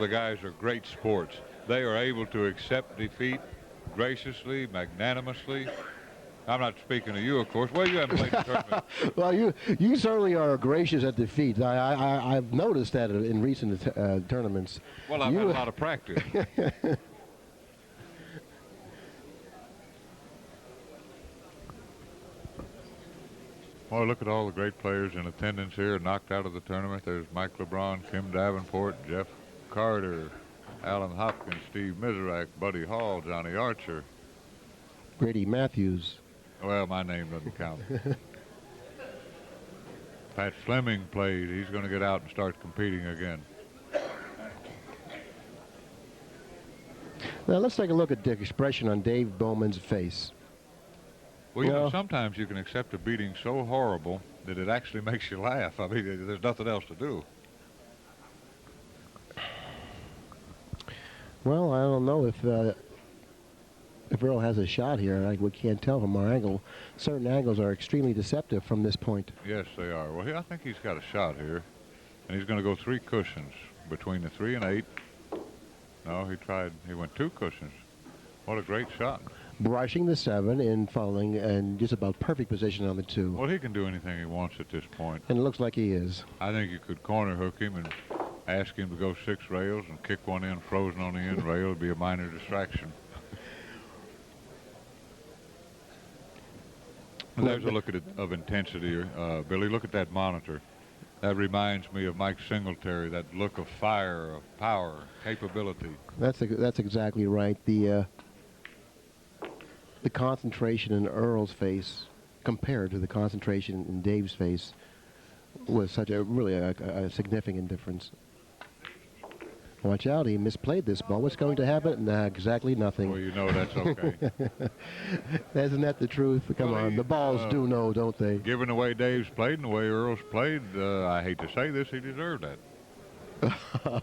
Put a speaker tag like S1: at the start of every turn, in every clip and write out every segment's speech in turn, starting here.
S1: The guys are great sports. They are able to accept defeat graciously, magnanimously. I'm not speaking to you, of course. Well, you haven't played the tournament.
S2: Well, you certainly are gracious at defeat. I've noticed that in recent tournaments.
S1: Well, I've had a lot of practice. Well, look at all the great players in attendance here, knocked out of the tournament. There's Mike LeBron, Kim Davenport, Jeff Carter, Alan Hopkins, Steve Miserak, Buddy Hall, Johnny Archer.
S2: Grady Matthews.
S1: Well, my name doesn't count. Pat Fleming played. He's going to get out and start competing again.
S2: Now, let's take a look at the expression on Dave Bollman's face.
S1: Well, you know, sometimes you can accept a beating so horrible that it actually makes you laugh. I mean, there's nothing else to do.
S2: Well, I don't know if Earl has a shot here. We can't tell from our angle. Certain angles are extremely deceptive from this point.
S1: Yes, they are. Well, I think he's got a shot here. And he's going to go 3 cushions between the 3 and 8. No, he went 2 cushions. What a great shot.
S2: Brushing the 7 and falling and just about perfect position on the 2.
S1: Well, he can do anything he wants at this point.
S2: And it looks like he is.
S1: I think you could corner hook him and ask him to go 6 rails and kick one in frozen on the end rail. It would be a minor distraction. There's a look at it of intensity, Billy. Look at that monitor. That reminds me of Mike Singletary, that look of fire, of power, capability.
S2: That's exactly right. The concentration in Earl's face compared to the concentration in Dave's face was such a really a significant difference. Watch out, he misplayed this ball. What's going to happen? Nah, exactly nothing.
S1: Well, you know that's okay.
S2: Isn't that the truth? Come on, the balls do know, don't they?
S1: Given the way Dave's played and the way Earl's played, I hate to say this, he deserved that.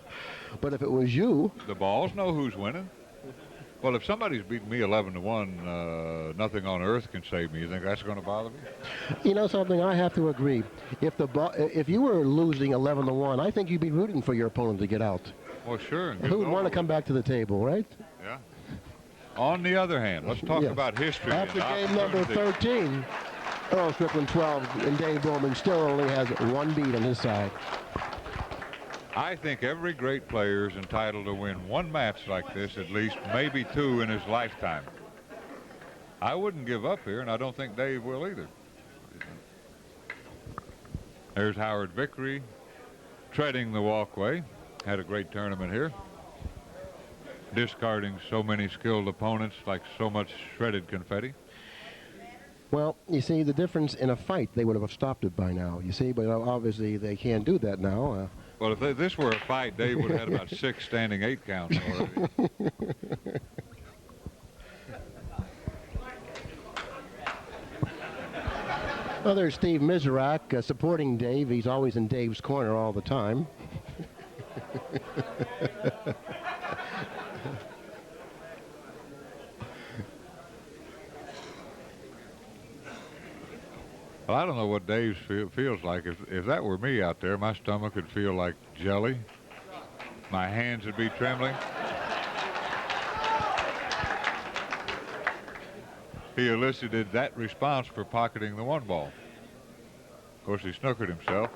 S2: But if it was you...
S1: The balls know who's winning. Well, if somebody's beating me 11-1, nothing on earth can save me. You think that's going to bother me?
S2: You know something? I have to agree. If you were losing 11-1, I think you'd be rooting for your opponent to get out.
S1: Well, sure.
S2: Who would want to come back to the table, right?
S1: Yeah. On the other hand, let's talk about history.
S2: After game number 13, Earl Strickland 12, and Dave Bollman still only has 1 beat on his side.
S1: I think every great player is entitled to win 1 match like this, at least maybe 2 in his lifetime. I wouldn't give up here, and I don't think Dave will either. There's Howard Vickery treading the walkway. Had a great tournament here. Discarding so many skilled opponents like so much shredded confetti.
S2: Well, you see, the difference in a fight, they would have stopped it by now, you see, but obviously they can't do that now.
S1: Well, if this were a fight, Dave would have had about 6 standing 8 counts already.
S2: Well, there's Steve Miserak supporting Dave. He's always in Dave's corner all the time.
S1: Well, I don't know what Dave feels like. If that were me out there, my stomach would feel like jelly. My hands would be trembling. He elicited that response for pocketing the 1 ball. Of course, he snookered himself.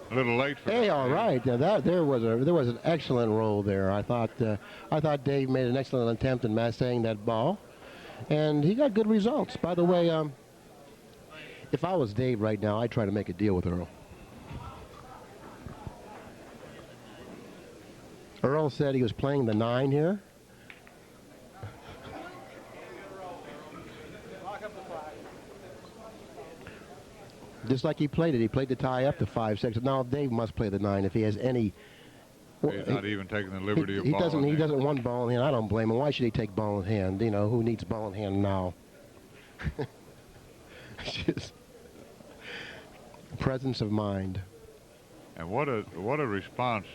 S1: A little late for
S2: Hey, all right. There was an excellent roll there. I thought Dave made an excellent attempt in massaying that ball, and he got good results. By the way, if I was Dave right now, I'd try to make a deal with Earl. Earl said he was playing the 9 here. Just like he played it. He played the tie up to 5-6. Now Dave must play the 9 if he has any.
S1: He's not even taking the liberty of ball in
S2: He
S1: hand.
S2: doesn't want ball in hand. I don't blame him. Why should he take ball in hand? You know, who needs ball in hand now? Just presence of mind.
S1: And what a response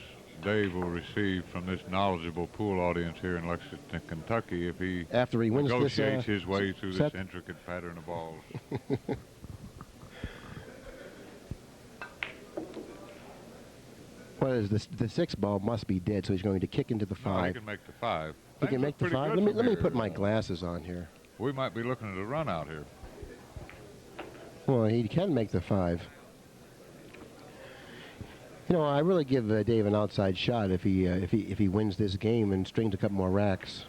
S1: Dave will receive from this knowledgeable pool audience here in Lexington, Kentucky, if he
S2: after he wins
S1: negotiates
S2: this,
S1: his way through
S2: set.
S1: this intricate pattern of balls.
S2: What is this? The 6 ball must be dead, so he's going to kick into the 5.
S1: No, he can make the 5.
S2: He can make the 5. Let me put my glasses on here.
S1: We might be looking at a run out here.
S2: Well, he can make the 5. You know, I really give Dave an outside shot if he wins this game and strings a couple more racks.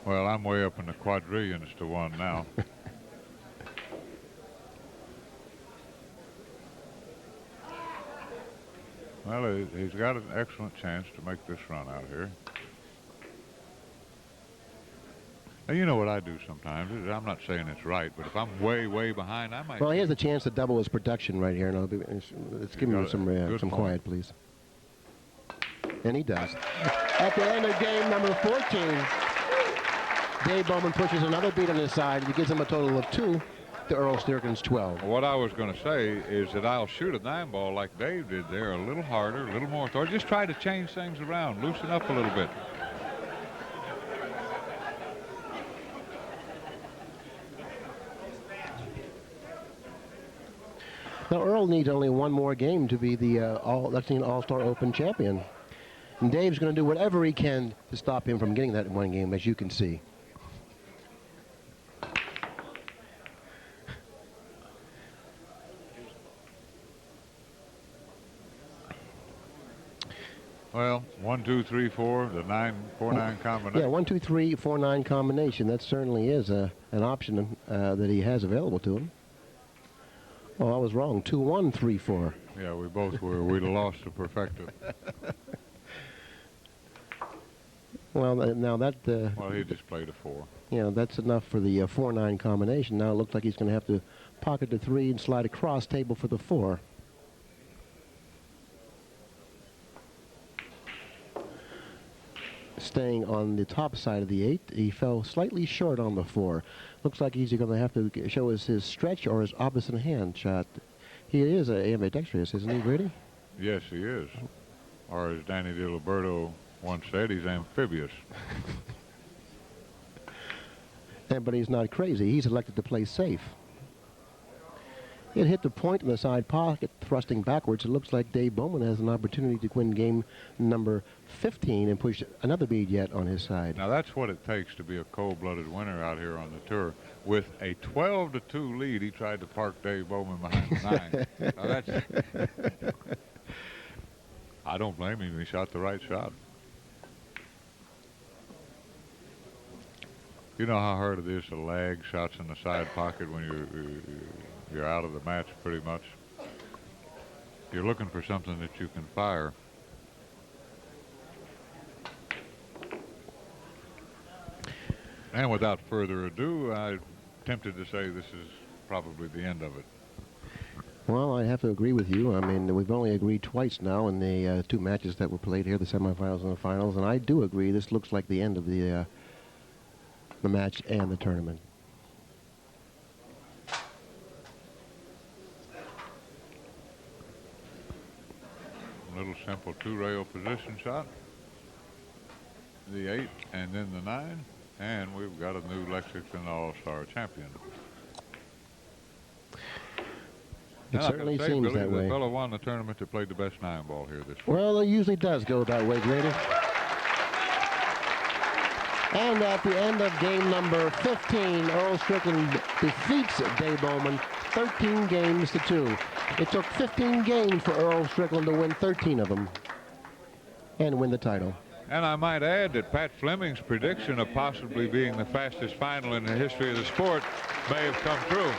S1: Well, I'm way up in the quadrillions to 1 now. Well, he's got an excellent chance to make this run out here. Now, you know what I do sometimes. I'm not saying it's right, but if I'm way, way behind, I might...
S2: Well, he has a chance to double his production right here. And let's give him some quiet, please. And he does. At the end of game number 14, Dave Bollman pushes another beat on his side. He gives him a total of 2 to Earl Strickland's 12.
S1: What I was going to say is that I'll shoot a 9 ball like Dave did there, a little harder, a little more authority. Just try to change things around, loosen up a little bit.
S2: Now, Earl needs only 1 more game to be the Lexington All-Star Open champion. And Dave's going to do whatever he can to stop him from getting that 1 game, as you can see.
S1: Well, 1, 2, 3, 4, the 9-4-9 combination.
S2: Yeah, 1, 2, 3, 4, 9 combination. That certainly is an option that he has available to him. Oh, I was wrong. 2, 1, 3, 4.
S1: Yeah, we both were. We'd have lost the perfecta.
S2: Well, now that...
S1: well, he just played a 4.
S2: Yeah, that's enough for the 4-9 combination. Now it looks like he's going to have to pocket the 3 and slide across table for the 4. Staying on the top side of the 8, he fell slightly short on the 4. Looks like he's going to have to show us his stretch or his opposite hand shot. He is ambidextrous, isn't he, Brady?
S1: Yes, he is. Or as Danny DiLiberto once said, he's amphibious.
S2: But he's not crazy. He's elected to play safe. It hit the point in the side pocket, thrusting backwards. It looks like Dave Bollman has an opportunity to win game number 15 and push another bead yet on his side.
S1: Now, that's what it takes to be a cold-blooded winner out here on the tour. With a 12-2 lead, he tried to park Dave Bollman behind the 9. Now, that's... I don't blame him. He shot the right shot. You know how hard it is to lag shots in the side pocket when you're out of the match pretty much. You're looking for something that you can fire. And without further ado, I'm tempted to say this is probably the end of it.
S2: Well, I have to agree with you. I mean, we've only agreed twice now in the 2 matches that were played here, the semifinals and the finals, and I do agree this looks like the end of the match and the tournament.
S1: Little simple 2-rail position shot. The 8 and then the 9. And we've got a new Lexington All-Star champion.
S2: It certainly seems
S1: Billy,
S2: that way.
S1: The fellow won the tournament that played the best 9 ball here this week.
S2: Well, it usually does go that way, Grady. And at the end of game number 15, Earl Strickland defeats Dave Bollman 13 games to 2. It took 15 games for Earl Strickland to win 13 of them and win the title.
S1: And I might add that Pat Fleming's prediction of possibly being the fastest final in the history of the sport may have come true.